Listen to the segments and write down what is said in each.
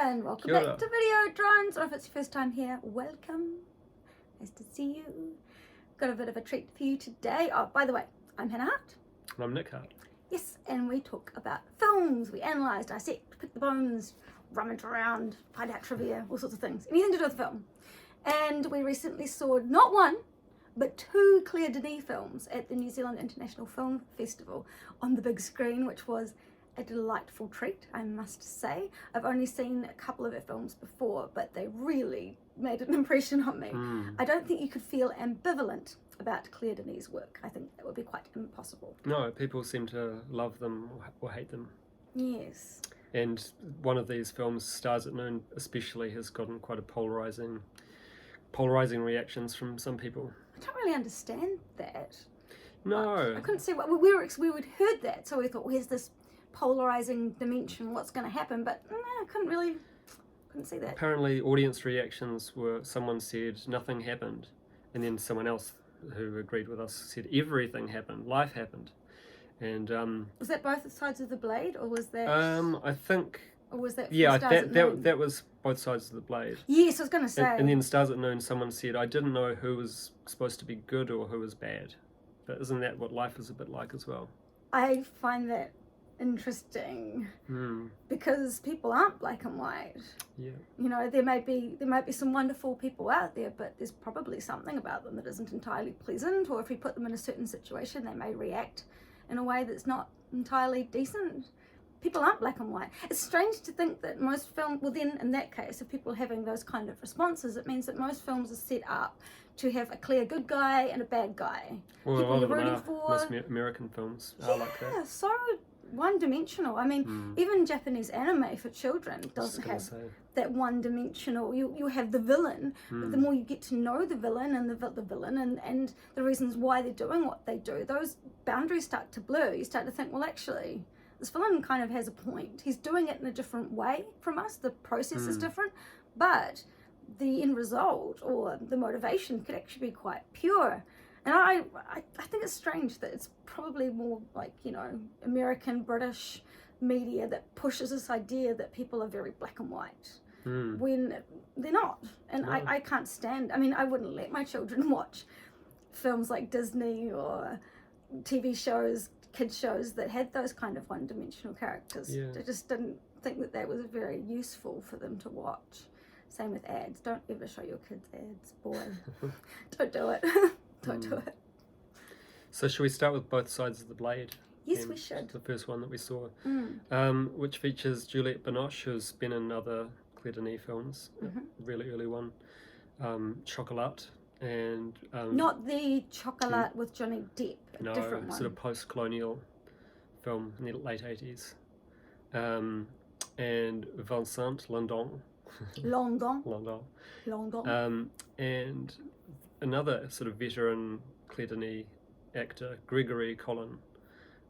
and welcome Kia back ora. to Video Drones, or if it's your first time here, welcome. Nice to see you. Got a bit of a treat for you today. Oh, by the way, I'm Hannah Hart. And I'm Nick Hart. Yes, and we talk about films. We analyse, dissect, pick the bones, rummage around, find out trivia, all sorts of things. Anything to do with film. And we recently saw not one, but two Claire Denis films at the New Zealand International Film Festival on the big screen, which was a delightful treat, I must say. I've only seen a couple of her films before, but they really made an impression on me. I don't think you could feel ambivalent about Claire Denis' work. I think that would be quite impossible. No, people seem to love them or hate them. Yes. And one of these films, Stars at Noon especially, has gotten quite a polarizing reactions from some people. I don't really understand that. No. I couldn't see what we would heard that, so we thought, where's this polarizing dimension? What's going to happen? But no, I couldn't see that. Apparently, audience reactions were someone said nothing happened, and then someone else who agreed with us said everything happened, life happened, and was that both sides of the blade, or was that? I think. Or was that? Yeah, Stars at Noon? that was both sides of the blade. Yes, I was going to say. And then Stars at Noon, someone said, I didn't know who was supposed to be good or who was bad. But isn't that what life is a bit like as well? I find that interesting because people aren't black and white. Yeah. You know, there might be some wonderful people out there, but there's probably something about them that isn't entirely pleasant, or if we put them in a certain situation, they may react in a way that's not entirely decent. People aren't black and white. It's strange to think that most films, well then in that case, if people are having those kind of responses, it means that most films are set up to have a clear good guy and a bad guy. Well, people a lot you're of them rooting are. for. Most American films are like that. Yeah, so one-dimensional. I mean, even Japanese anime for children doesn't have that one-dimensional. You have the villain, but the more you get to know the villain and the villain and the reasons why they're doing what they do, those boundaries start to blur. You start to think, well, actually, this villain kind of has a point. He's doing it in a different way from us. The process is different, but the end result or the motivation could actually be quite pure. And I think it's strange that it's probably more like, you know, American, British media that pushes this idea that people are very black and white when they're not. And I can't stand, I mean, I wouldn't let my children watch films like Disney or TV shows, kids shows that had those kind of one-dimensional characters. Yeah. I just didn't think that was very useful for them to watch. Same with ads. Don't ever show your kids ads, boy. Don't do it. Don't do it. So should we start with Both Sides of the Blade? Yes, we should. The first one that we saw, which features Juliette Binoche, who's been in other Claire Denis films, a really early one, Chocolat, and... not the Chocolat with Johnny Depp, a different one. Sort of post-colonial film in the late 80s. And Vincent Lindon. And another sort of veteran Claire Denis actor, Gregory Collin.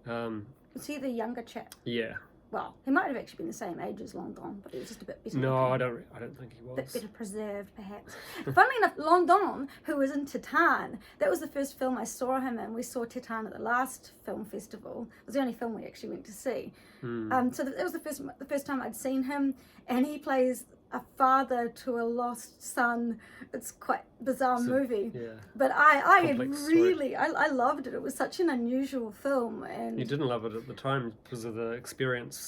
Was he the younger chap? Yeah. Well, he might have actually been the same age as London, but he was just a bit better. No, I don't think he was. A bit better preserved, perhaps. Funnily enough, London, who was in Titan, that was the first film I saw him in. We saw Titan at the last film festival. It was the only film we actually went to see. So that was the first time I'd seen him, and he plays a father to a lost son. It's quite a bizarre movie. Yeah. But I loved it. It was such an unusual film. And you didn't love it at the time because of the experience.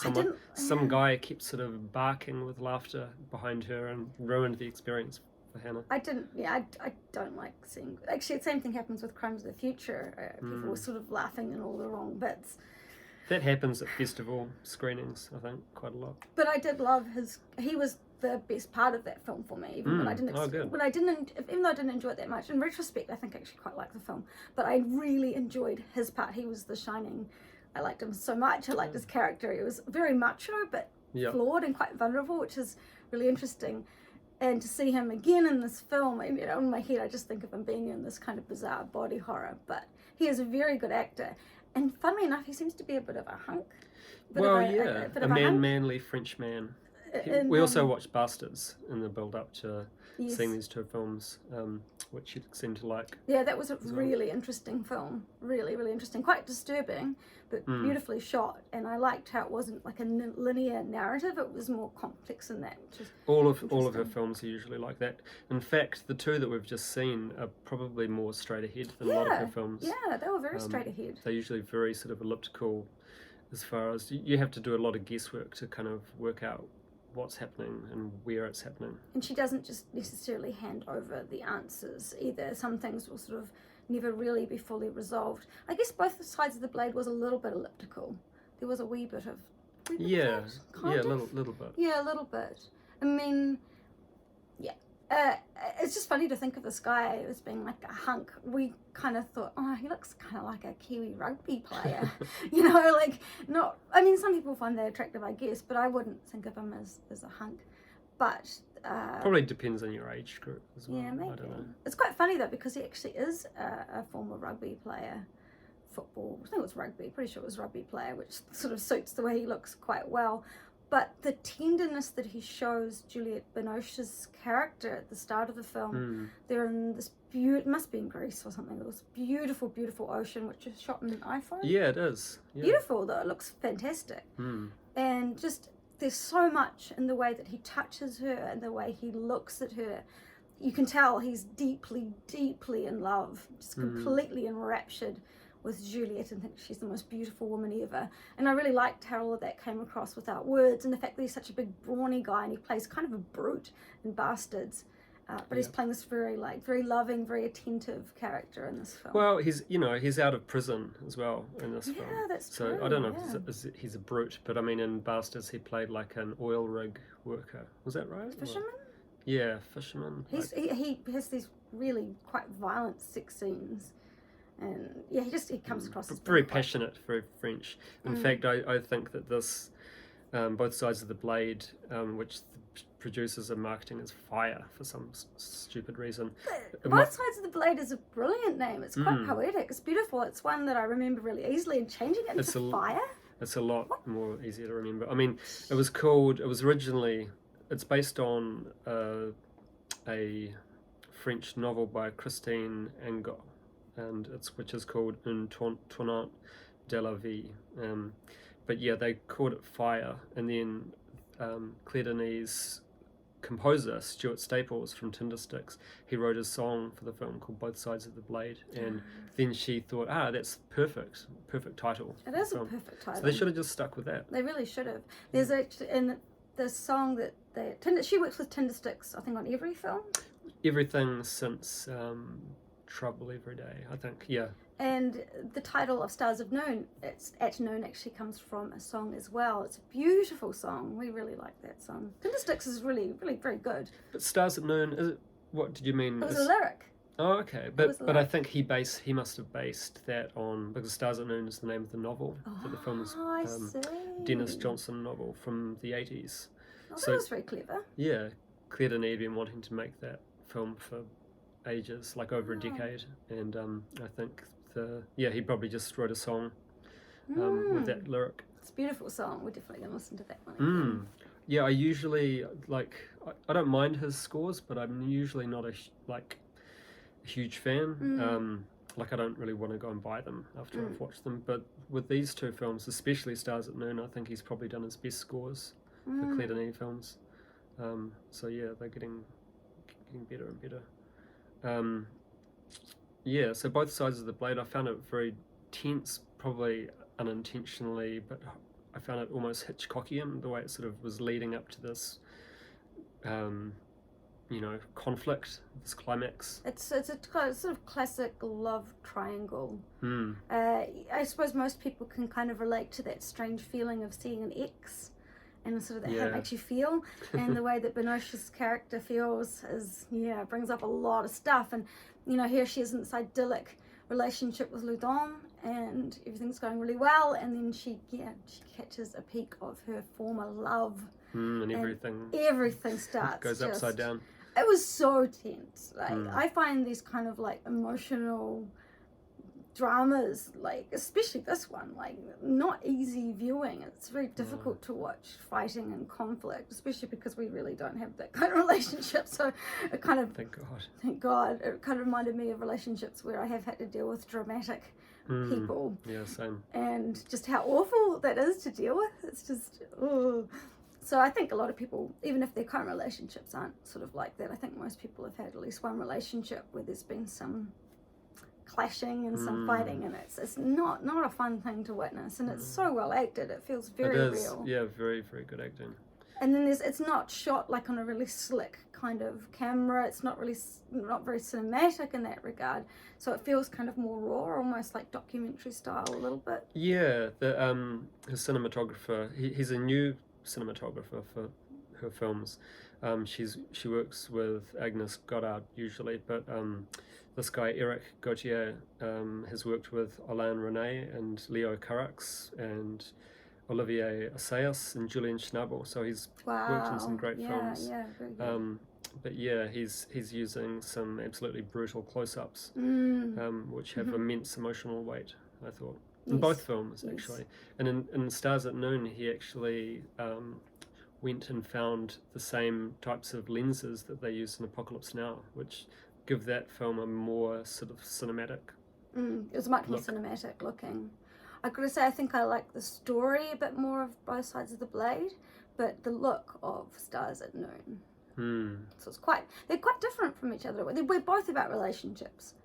Some guy kept sort of barking with laughter behind her and ruined the experience for Hannah. I don't like seeing... Actually, the same thing happens with Crimes of the Future. People were sort of laughing in all the wrong bits. That happens at festival screenings, I think, quite a lot. But I did love he was the best part of that film for me, even when I didn't even though I didn't enjoy it that much. In retrospect, I think I actually quite liked the film, but I really enjoyed his part. He was the shining. I liked him so much. I liked his character. He was very macho but flawed and quite vulnerable, which is really interesting. And to see him again in this film, you know, in my head I just think of him being in this kind of bizarre body horror, but he is a very good actor. And funnily enough, he seems to be a bit of a hunk. A manly French man. We also watched Bastards in the build-up to Yes. seeing these two films, which you seem to like. Yeah, that was a really interesting film. Really, really interesting. Quite disturbing, but beautifully shot. And I liked how it wasn't like a linear narrative. It was more complex than that. Which is all of her films are usually like that. In fact, the two that we've just seen are probably more straight ahead than a lot of her films. Yeah, they were very straight ahead. They're usually very sort of elliptical, as far as you have to do a lot of guesswork to kind of work out what's happening and where it's happening. And she doesn't just necessarily hand over the answers either. Some things will sort of never really be fully resolved. I guess both sides of the blade was a little bit elliptical. There was a wee bit of a little bit. Yeah, a little bit. I mean, yeah. It's just funny to think of this guy as being like a hunk. We kind of thought, oh, he looks kind of like a Kiwi rugby player. Not, I mean, some people find that attractive, I guess, but I wouldn't think of him as a hunk. But probably depends on your age group as well. Yeah, maybe. I don't know. It's quite funny though, because he actually is a former rugby player. Football, I think it was rugby, pretty sure it was rugby player, which sort of suits the way he looks quite well. But the tenderness that he shows Juliette Binoche's character at the start of the film, they're in this it must be in Greece or something, this beautiful, beautiful ocean, which is shot in an iPhone. Yeah, it is. Yeah. Beautiful though, it looks fantastic. And just, there's so much in the way that he touches her and the way he looks at her. You can tell he's deeply, deeply in love, just completely enraptured with Juliette and thinks she's the most beautiful woman ever. And I really liked how all of that came across without words, and the fact that he's such a big brawny guy and he plays kind of a brute in Bastards, but he's playing this very loving, very attentive character in this film. Well, he's out of prison as well in this film. Yeah, that's so true. I don't know if he's a brute, but I mean in Bastards he played like an oil rig worker. Was that right? Fisherman? Yeah, fisherman. He has these really quite violent sex scenes. And yeah, he comes across as very passionate, very French. In fact, I think that this, both sides of the blade, which the producers are marketing as fire for some stupid reason. Both Sides of the Blade is a brilliant name. It's quite poetic. It's beautiful. It's one that I remember really easily, and changing it into fire. It's a lot more easier to remember. I mean, it's based on a French novel by Christine Angot, which is called Untitled Chapter. But yeah, they called it Fire, and then Claire Denis' composer Stuart Staples from Tindersticks, he wrote a song for the film called Both Sides of the Blade, and then she thought, that's perfect title. It is a perfect title. So they should have just stuck with that. They really should have. There's in the song that she works with Tindersticks, I think, on every film. Everything since Trouble Every Day, I think, yeah. And the title of Stars of Noon, it's At Noon, actually comes from a song as well. It's a beautiful song. We really like that song. Tindersticks is really, really very good. But Stars at Noon, is it, what did you mean? It was a lyric. Oh, okay. But I think he must have based that on, because Stars at Noon is the name of the novel for the film's Denis Johnson novel from the 80s. Oh, so that was very clever. Yeah. Claire Denis had been wanting to make that film for ages, like over a decade, and I think he probably just wrote a song with that lyric. It's a beautiful song. We're definitely going to listen to that one. Yeah, I usually I don't mind his scores, but I'm usually not a huge fan. I don't really want to go and buy them after I've watched them. But with these two films, especially Stars at Noon, I think he's probably done his best scores for Claire Denis films. So yeah, they're getting better and better. So Both Sides of the Blade, I found it very tense, probably unintentionally, but I found it almost Hitchcockian, the way it sort of was leading up to this conflict, this climax. It's a sort of classic love triangle. I suppose most people can kind of relate to that strange feeling of seeing an ex, and sort of how it makes you feel, and the way that Binoche's character feels brings up a lot of stuff. And here she is in this idyllic relationship with Loudon, and everything's going really well, and then she catches a peek of her former love, and everything starts goes upside down. It was so tense. I find these kind of emotional dramas, like especially this one, like not easy viewing. It's very difficult to watch fighting and conflict, especially because we really don't have that kind of relationship. So it kind of, thank God, it kind of reminded me of relationships where I have had to deal with dramatic people. Yeah, same. And just how awful that is to deal with. It's just, oh. So I think a lot of people, even if their current relationships aren't sort of like that, I think most people have had at least one relationship where there's been some clashing and some fighting, and it's not a fun thing to witness, and it's so well acted. It feels very real. Yeah, very, very good acting. And then it's not shot like on a really slick kind of camera. It's not very cinematic in that regard. So it feels kind of more raw, almost like documentary style a little bit. Yeah, his cinematographer, he's a new cinematographer for her films. She works with Agnes Goddard usually, but this guy Eric Gauthier has worked with Alain Resnais and Leo Carax and Olivier Assayas and Julian Schnabel, so he's worked in some great films. Yeah, very good. But yeah, he's using some absolutely brutal close-ups, which have immense emotional weight, I thought. In both films, actually. And in Stars at Noon, he actually went and found the same types of lenses that they use in Apocalypse Now, which give that film a more sort of cinematic it was much more cinematic looking. I've got to say, I think I like the story a bit more of Both Sides of the Blade, but the look of Stars at Noon. So they're quite different from each other. We're both about relationships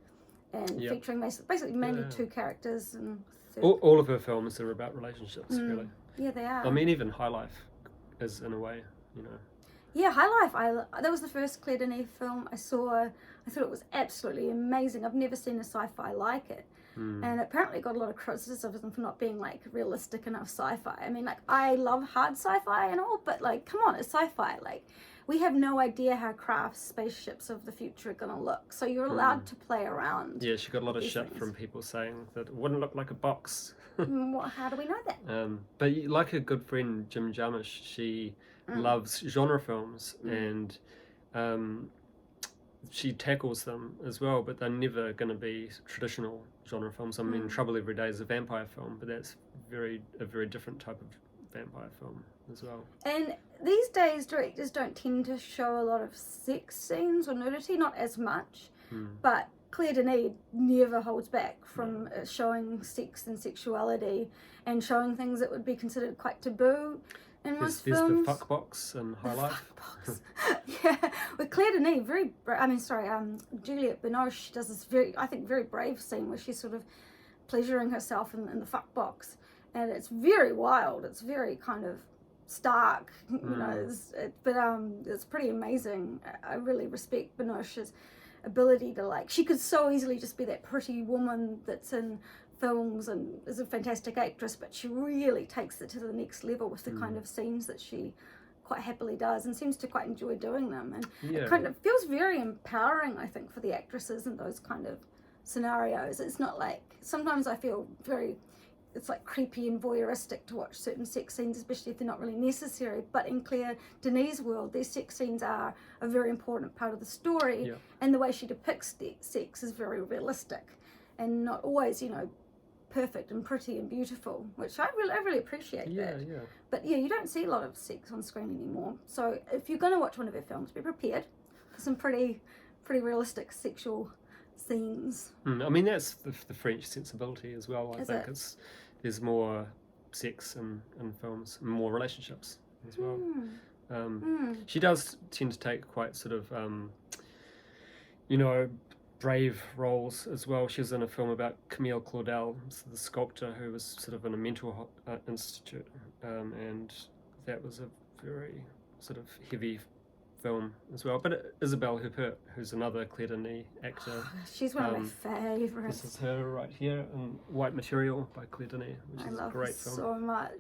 and featuring basically mainly two characters. And all of her films are about relationships, really. Yeah, they are. I mean, even High Life is, in a way, you know. Yeah, High Life. That was the first Claire Denis film I saw. I thought it was absolutely amazing. I've never seen a sci-fi like it. And apparently it got a lot of criticism for not being like realistic enough sci-fi. I mean, like, I love hard sci-fi and all, but like, come on, it's sci-fi. Like, we have no idea how craft spaceships of the future are going to look. So you're allowed to play around. Yeah, she got a lot of shit from people saying that it wouldn't look like a box. How do we know that? But like her good friend Jim Jarmusch, she loves genre films, and she tackles them as well, but they're never going to be traditional genre films. I mean, Trouble Every Day is a vampire film, but that's a very different type of vampire film as well. And these days directors don't tend to show a lot of sex scenes or nudity, not as much, but Claire Denis never holds back from showing sex and sexuality and showing things that would be considered quite taboo in most films. There's the fuck box and High Life. Yeah, with Claire Denis, Juliette Binoche does this very brave scene where she's sort of pleasuring herself in the fuck box, and it's very wild. It's very kind of stark, you know. It's pretty amazing. I really respect Binoche's ability to, like, she could so easily just be that pretty woman that's in films and is a fantastic actress, but she really takes it to the next level with the kind of scenes that she quite happily does and seems to quite enjoy doing them, and it kind of feels very empowering, I think, for the actresses in those kind of scenarios. It's not like, sometimes I feel it's like creepy and voyeuristic to watch certain sex scenes, especially if they're not really necessary. But in Claire Denis' world, these sex scenes are a very important part of the story, and the way she depicts the sex is very realistic and not always, you know, perfect and pretty and beautiful, which I really appreciate that. Yeah. But yeah, you don't see a lot of sex on screen anymore. So if you're going to watch one of her films, be prepared for some pretty realistic sexual scenes. I mean, that's the French sensibility as well. I think there's more sex in films, more relationships as well. She does tend to take quite sort of, you know, brave roles as well. She was in a film about Camille Claudel, the sculptor who was sort of in a mental institute, and that was a very sort of heavy film as well. But Isabelle Huppert, who's another Claire Denis actor. She's one of my favourites. This is her right here in White Material by Claire Denis, which is a great film. So much.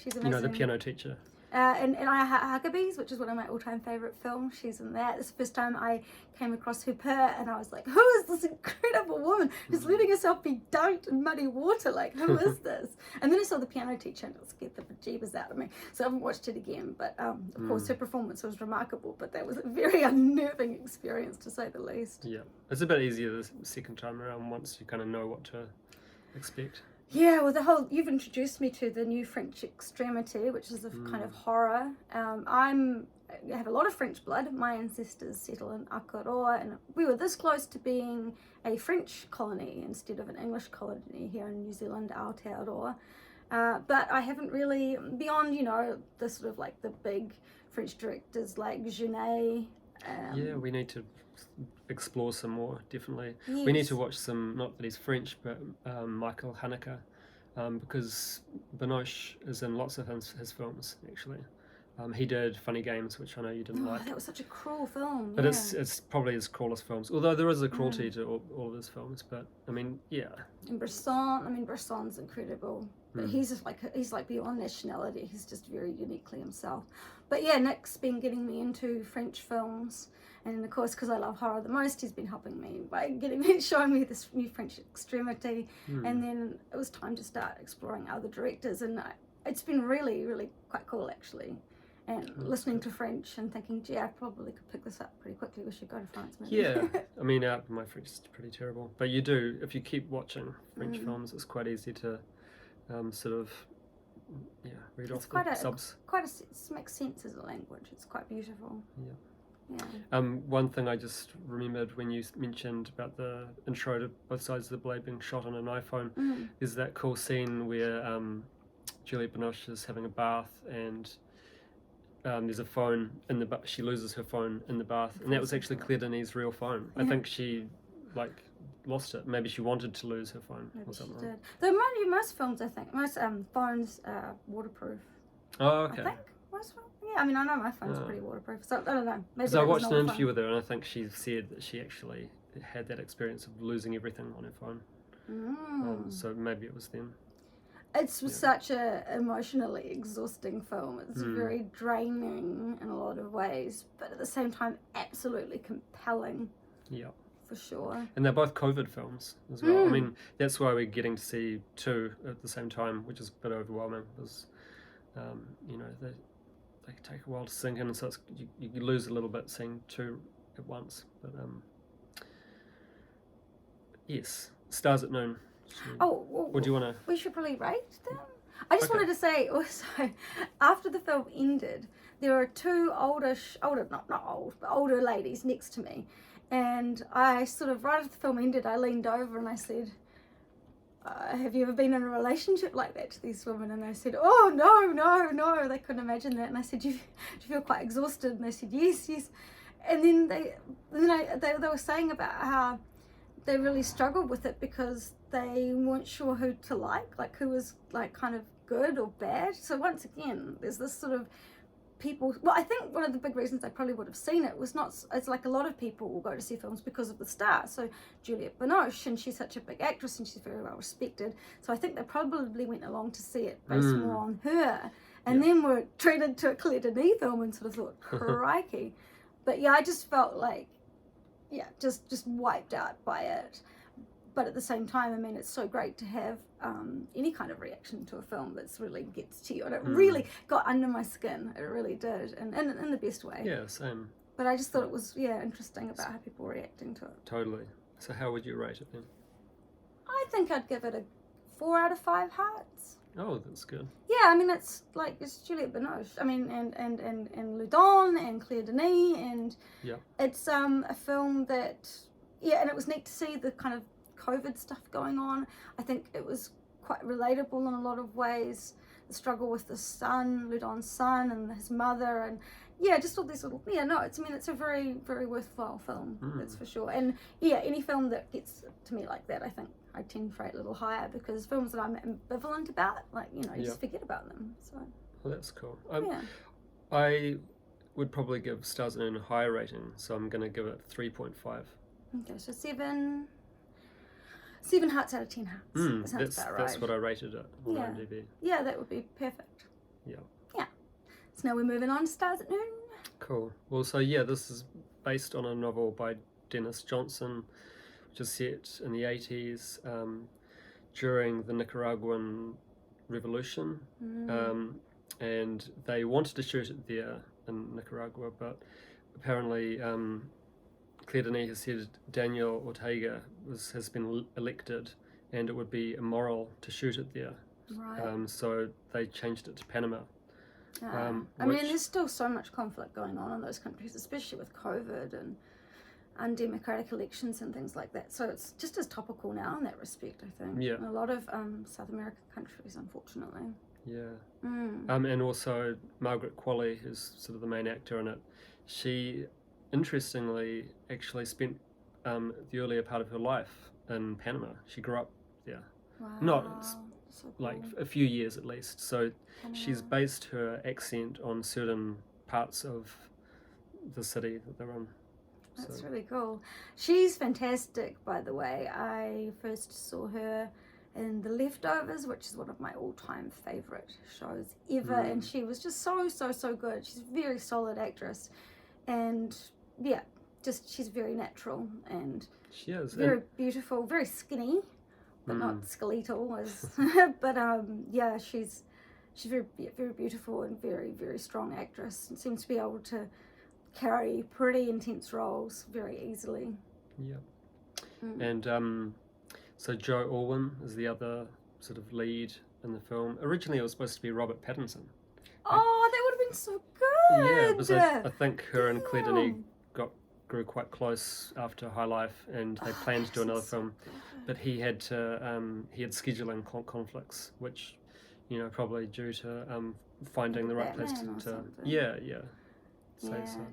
She's amazing. You know, the piano teacher. And Huckabees, which is one of my all-time favourite films. She's in that. It's the first time I came across Huppert, and I was like, who is this incredible woman who's letting herself be dunked in muddy water? Like, who is this? And then I saw the piano teacher, and it scared the bejeebers out of me. So I haven't watched it again. But of course, her performance was remarkable. But that was a very unnerving experience, to say the least. Yeah, it's a bit easier the second time around once you kind of know what to expect? Yeah, well, you've introduced me to the new French Extremity, which is a kind of horror. I have a lot of French blood. My ancestors settled in Akaroa, and we were this close to being a French colony instead of an English colony here in New Zealand, Aotearoa. But I haven't really, beyond, the sort of like the big French directors like Genet. Yeah, we need to explore some more, definitely. Yes. We need to watch some, not that he's French, but Michael Haneke, because Binoche is in lots of his films, actually. He did Funny Games, which I know you didn't like. That was such a cruel film. But it's probably his cruelest films, although there is a cruelty to all of his films. But I mean, yeah. And Bresson's incredible. But he's like beyond nationality. He's just very uniquely himself. But yeah, Nick's been getting me into French films, and of course, because I love horror the most, he's been helping me by showing me this new French Extremity. And then it was time to start exploring other directors, and it's been really, really quite cool actually. And listening to French and thinking, gee, I probably could pick this up pretty quickly. We should go to France, maybe. Yeah, I mean, my French is pretty terrible. But you do, if you keep watching French films, it's quite easy to sort of, read off the subs. It makes sense as a language. It's quite beautiful. Yeah. One thing I just remembered when you mentioned about the intro to Both Sides of the Blade being shot on an iPhone, is that cool scene where Juliette Binoche is having a bath and there's a phone in the she loses her phone in the bath, and that was actually Claire Denis' real phone. I think she lost it. Maybe she wanted to lose her phone or something. She did. Though mind you, most films, I think, most phones are waterproof. Oh, okay. I think most phones. Yeah, I mean, I know my phone's pretty waterproof, so I don't know. Maybe so I watched an interview with her, and I think she said that she actually had that experience of losing everything on her phone. So maybe it was them. It's such a emotionally exhausting film. It's very draining in a lot of ways, but at the same time, absolutely compelling. Yeah. For sure. And they're both COVID films as well. I mean, that's why we're getting to see two at the same time, which is a bit overwhelming because, they take a while to sink in, and so you lose a little bit seeing two at once. But yes, Stars at Noon. Or do you want to? We should probably rate them. I just wanted to say also, after the film ended, there were two older ladies next to me, and I sort of, right after the film ended, I leaned over and I said, have you ever been in a relationship like that, to these women? And they said, oh, no, they couldn't imagine that. And I said, do you feel quite exhausted? And they said, yes. And then they were saying about how they really struggled with it because they weren't sure who to like who was like kind of good or bad. So once again, there's this sort of people, well, I think one of the big reasons I probably would have seen it was it's like a lot of people will go to see films because of the stars. So Juliette Binoche, and she's such a big actress and she's very well respected. So I think they probably went along to see it based more on her. And then were treated to a Claire Denis film and sort of thought, crikey. But yeah, I just felt like, just wiped out by it. But at the same time, I mean, it's so great to have any kind of reaction to a film that's really gets to you. And it really got under my skin. It really did. And in the best way. Yeah, same. But I just thought it was, interesting about how people were reacting to it. Totally. So how would you rate it then? I think I'd give it a 4 out of 5 hearts. Oh, that's good. Yeah, I mean, it's Juliette Binoche. I mean, and Loudon and Claire Denis. And it's a film that, and it was neat to see the kind of COVID stuff going on. I think it was quite relatable in a lot of ways. The struggle with the son, Loudon's son, and his mother, and just all these little. It's a very, very worthwhile film. That's for sure. And any film that gets to me like that, I think I tend to rate a little higher because films that I'm ambivalent about, you just forget about them. So. Well, that's cool. I would probably give Stars at Noon a higher rating, so I'm going to give it 3.5. Okay, so 7 hearts out of 10 hearts. That sounds about right. That's what I rated it on IMDb. Yeah, that would be perfect. Yeah. So now we're moving on to Stars at Noon. Cool. Well, so this is based on a novel by Denis Johnson, which is set in the 80s during the Nicaraguan Revolution. And they wanted to shoot it there in Nicaragua, but apparently Claire Denis has said Daniel Ortega has been elected and it would be immoral to shoot it there. Right. So they changed it to Panama. I mean, there's still so much conflict going on in those countries, especially with COVID and undemocratic elections and things like that. So it's just as topical now in that respect, I think. Yeah. In a lot of South American countries, unfortunately. Yeah. And also Margaret Qualley, who's sort of the main actor in it, she interestingly actually spent the earlier part of her life in Panama. She grew up there. Wow. Not so like cool. a few years at least. So Panama. she's based her accent on certain parts of the city that they're in. That's really cool. She's fantastic, by the way. I first saw her in The Leftovers, which is one of my all-time favorite shows ever, and she was just so good. She's a very solid actress, and yeah, just she's very natural and she is very beautiful, very skinny, but not skeletal as but yeah, she's very beautiful and very strong actress, and seems to be able to carry pretty intense roles very easily. Yeah. And so Joe Alwyn is the other sort of lead in the film. Originally it was supposed to be Robert Pattinson. Oh, that would have been so good. Yeah, because I think her and Claire Denis grew quite close after High Life, and they planned to do another film, but he had scheduling conflicts, which, you know, probably due to finding the right place to say so.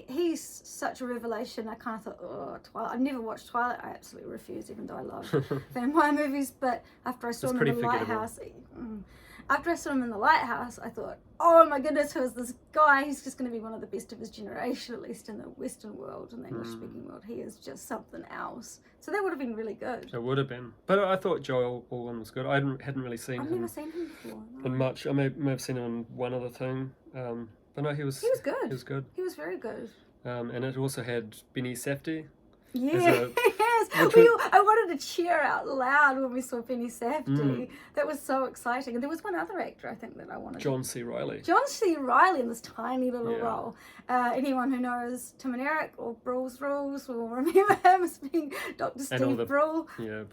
He's such a revelation. I kind of thought, oh, Twilight. I've never watched Twilight. I absolutely refuse, even though I love vampire movies. But after I saw him in The Lighthouse, I thought, oh my goodness, who is this guy? He's just going to be one of the best of his generation, at least in the Western world, in the English-speaking world. He is just something else. So that would have been really good. It would have been. But I thought Joe Alwyn was good. I hadn't really seen him. I've never seen him before. No. In much. I may have seen him in one other thing. But no, he was good. He was good. He was very good. And it also had Benny Safdie. Yes. I wanted to cheer out loud when we saw Benny Safdie. That was so exciting. And there was one other actor, I think, that I wanted. John C. Reilly. John C. Reilly in this tiny little role. Anyone who knows Tim and Eric or Brule's Rules will remember him as being Dr. Steve Brule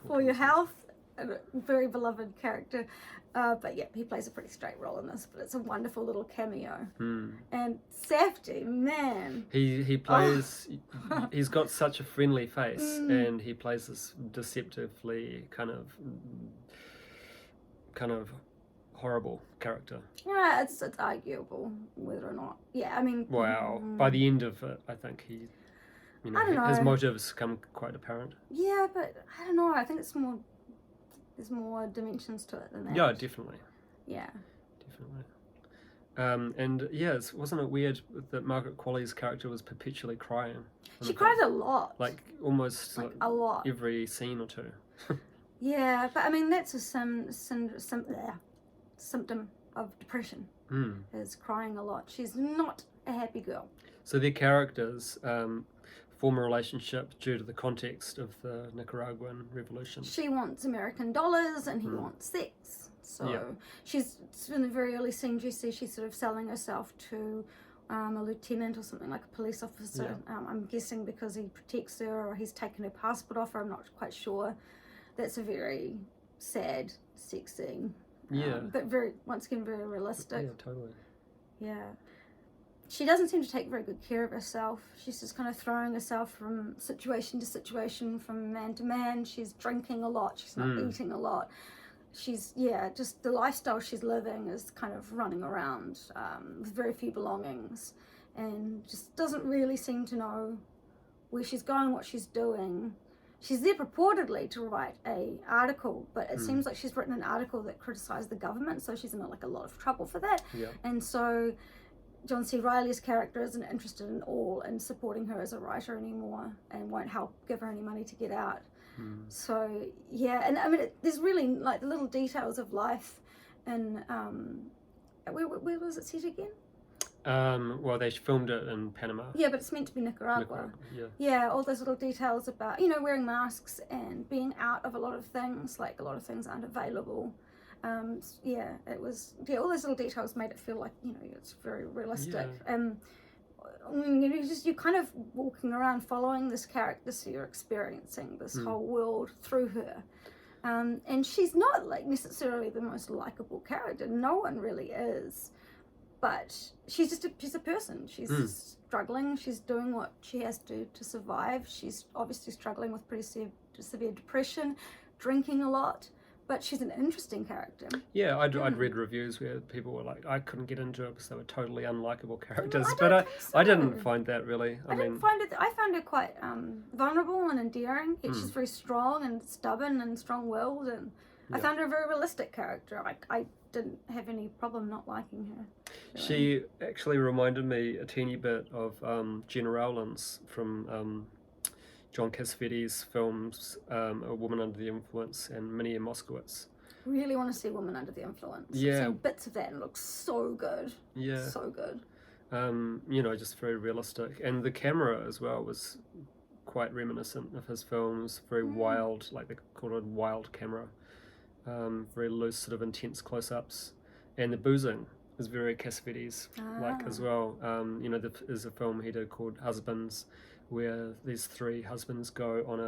for your health. A very beloved character. But yeah, he plays a pretty straight role in this, but it's a wonderful little cameo. And Safdie, man. He plays, he's got such a friendly face, and he plays this deceptively kind of horrible character. Yeah, it's arguable whether or not. Yeah, I mean. Wow. By the end of it, I think he, you know, I don't know. his motives come quite apparent. Yeah, but I don't know. I think it's more. There's more dimensions to it than that. Yeah, definitely. Yeah. Definitely. And yes, wasn't it weird that Margaret Qualley's character was perpetually crying? She cried a lot. Like almost like a lot. Every scene or two. Yeah, but I mean that's a symptom of depression. Is crying a lot. She's not a happy girl. So their characters form a relationship due to the context of the Nicaraguan revolution. She wants American dollars and he wants sex. So she's in the very early scene, you see she's sort of selling herself to a lieutenant or something, like a police officer. I'm guessing because he protects her or he's taken her passport off her. I'm not quite sure. That's a very sad sex scene. But once again, very realistic. Yeah, totally. Yeah. She doesn't seem to take very good care of herself. She's just kind of throwing herself from situation to situation, from man to man. She's drinking a lot. She's not eating a lot. She's, just the lifestyle she's living is kind of running around with very few belongings, and just doesn't really seem to know where she's going, what she's doing. She's there purportedly to write a article, but it seems like she's written an article that criticised the government, so she's in a lot of trouble for that. And so John C. Reilly's character isn't interested in supporting her as a writer anymore, and won't give her any money to get out. So and I mean there's really like the little details of life, and where was it set again? Well, they filmed it in Panama. Yeah, but it's meant to be Nicaragua. Yeah, all those little details about wearing masks and being out of a lot of things, like a lot of things aren't available. It was all those little details made it feel like it's very realistic. You're kind of walking around following this character, so you're experiencing this whole world through her. And she's not like necessarily the most likable character. No one really is. But she's a person. She's struggling. She's doing what she has to survive. She's obviously struggling with pretty severe depression, drinking a lot. But she's an interesting character. Yeah, I'd read reviews where people were like, I couldn't get into it because they were totally unlikable characters. I didn't find that really. I found her quite vulnerable and endearing. She's very strong and stubborn and strong-willed, and I found her a very realistic character. I didn't have any problem not liking her. Really. She actually reminded me a teeny bit of Gina Rowlands from John Cassavetes' films, A Woman Under the Influence and Minnie and Moskowitz. Really want to see Woman Under the Influence. Yeah. I've seen bits of that and it looks so good. Yeah. So good. Just very realistic. And the camera as well was quite reminiscent of his films, very wild, like they call it wild camera. Very loose, sort of intense close-ups. And the boozing is very Cassavetes like as well. There's a film he did called Husbands, where these three husbands go on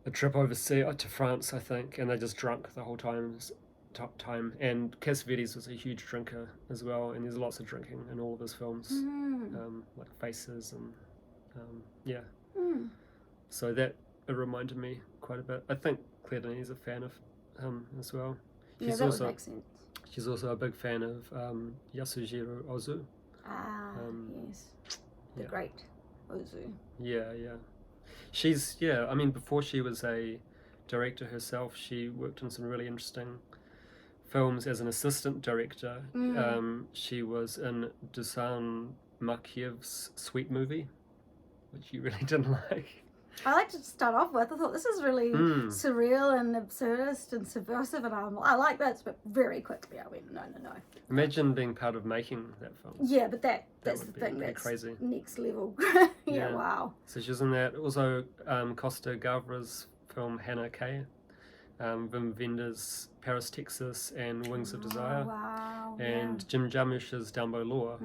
a trip overseas to France, I think, and they're just drunk the whole time. And Cassavetes was a huge drinker as well, and there's lots of drinking in all of his films, like Faces and So that it reminded me quite a bit. I think Claire Denis is a fan of him as well. That would make sense. She's also a big fan of Yasujiro Ozu. Yes. The great Ozu. Yeah. Before she was a director herself, she worked on some really interesting films as an assistant director. She was in Dusan Makiev's Sweet Movie, which you really didn't like. I like to start off with, I thought this is really surreal and absurdist and subversive, and I like that, but very quickly I went, no. Imagine being part of making that film. Yeah, but that's the thing, that's crazy. Next level. yeah, wow. So she was in that. Also, Costa Gavra's film Hannah K, Wim Wenders' Paris, Texas, and Wings of Desire. Wow. And Jim Jarmusch's Dumbo Law.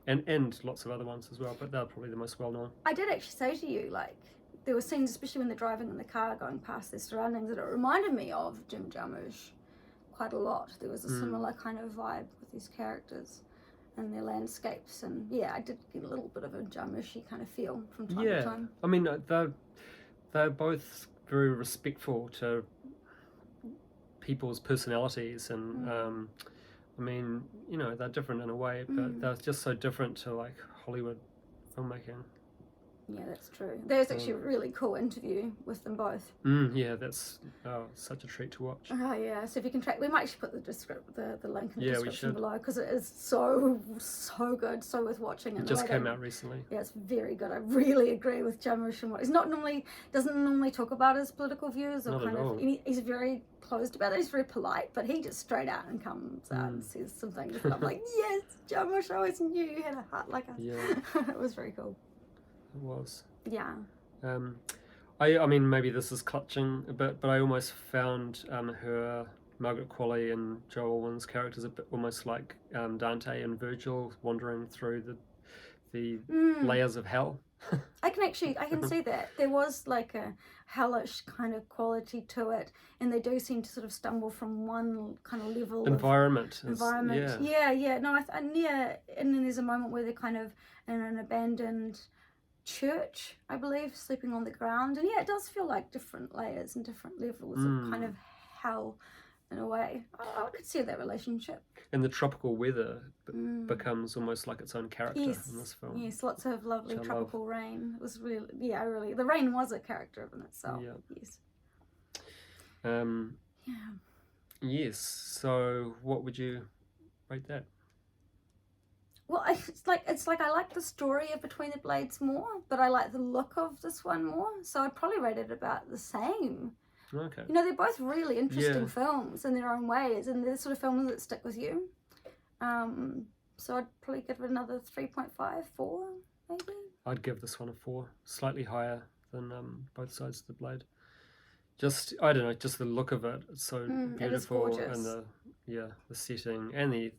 And lots of other ones as well, but they're probably the most well-known. I did actually say to you, like, there were scenes, especially when they're driving in the car going past their surroundings, that it reminded me of Jim Jarmusch quite a lot. There was a similar kind of vibe with these characters and their landscapes, and I did get a little bit of a Jarmusch-y kind of feel from time to time. I mean, they're both very respectful to people's personalities, and they're different in a way, but they're just so different to like Hollywood filmmaking. Yeah, that's true. There's actually a really cool interview with them both. That's such a treat to watch. Oh yeah, so if you can track, we might actually put the link in the description below, because it is so good, so worth watching. It just came out recently. Yeah, it's very good. I really agree with Jarmusch and what doesn't normally talk about his political views, or Not kind at of. all. He's very closed about it. He's very polite, but he just straight out and comes out and says some things. I'm like, yes, Jarmusch, I always knew you had a heart like us. Yeah, it was very cool. it was. Yeah. I mean, maybe this is clutching a bit, but I almost found her, Margaret Qualley and Joel Owen's characters a bit almost like Dante and Virgil wandering through the layers of hell. I can see that. There was like a hellish kind of quality to it, and they do seem to sort of stumble from one kind of level environment. Yeah. No, and then there's a moment where they're kind of in an abandoned church, I believe, sleeping on the ground, and it does feel like different layers and different levels of kind of hell in a way. I could see that relationship. And the tropical weather becomes almost like its own character in this film. Yes, lots of lovely tropical rain. It was really, the rain was a character in itself. Yes. So what would you rate that? Well, it's like I like the story of Between the Blades more, but I like the look of this one more. So I'd probably rate it about the same. Okay. They're both really interesting films in their own ways, and they're the sort of films that stick with you. So I'd probably give it another 3.5, 4, maybe. I'd give this one a 4, slightly higher than Both Sides of the Blade. Just, I don't know, just the look of it. It's so beautiful, it is and the setting, and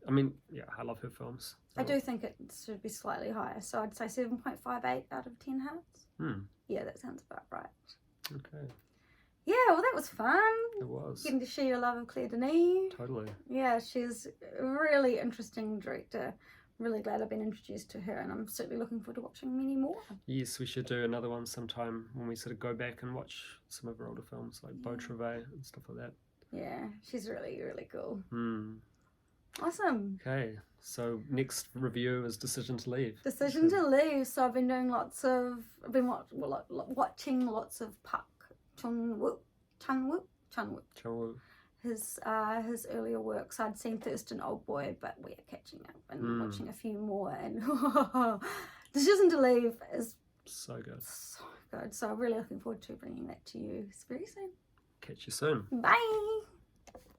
I love her films. So. I do think it should be slightly higher, so I'd say 7.58 out of 10 hearts. Yeah, that sounds about right. Okay. Yeah, well, that was fun. It was. Getting to share your love of Claire Denis. Totally. Yeah, she's a really interesting director. Really glad I've been introduced to her, and I'm certainly looking forward to watching many more. Yes, we should do another one sometime when we sort of go back and watch some of her older films like Beau Travail and stuff like that. Yeah, she's really, really cool. Mm. Awesome. Okay, so next review is Decision to Leave. Decision to Leave. So I've been doing watching lots of Park Chan-wook. His earlier works. I'd seen Thurston Old Boy, but we're catching up and watching a few more. And Decision to Leave is so good. So good. So I'm really looking forward to bringing that to you very soon. Catch you soon. Bye.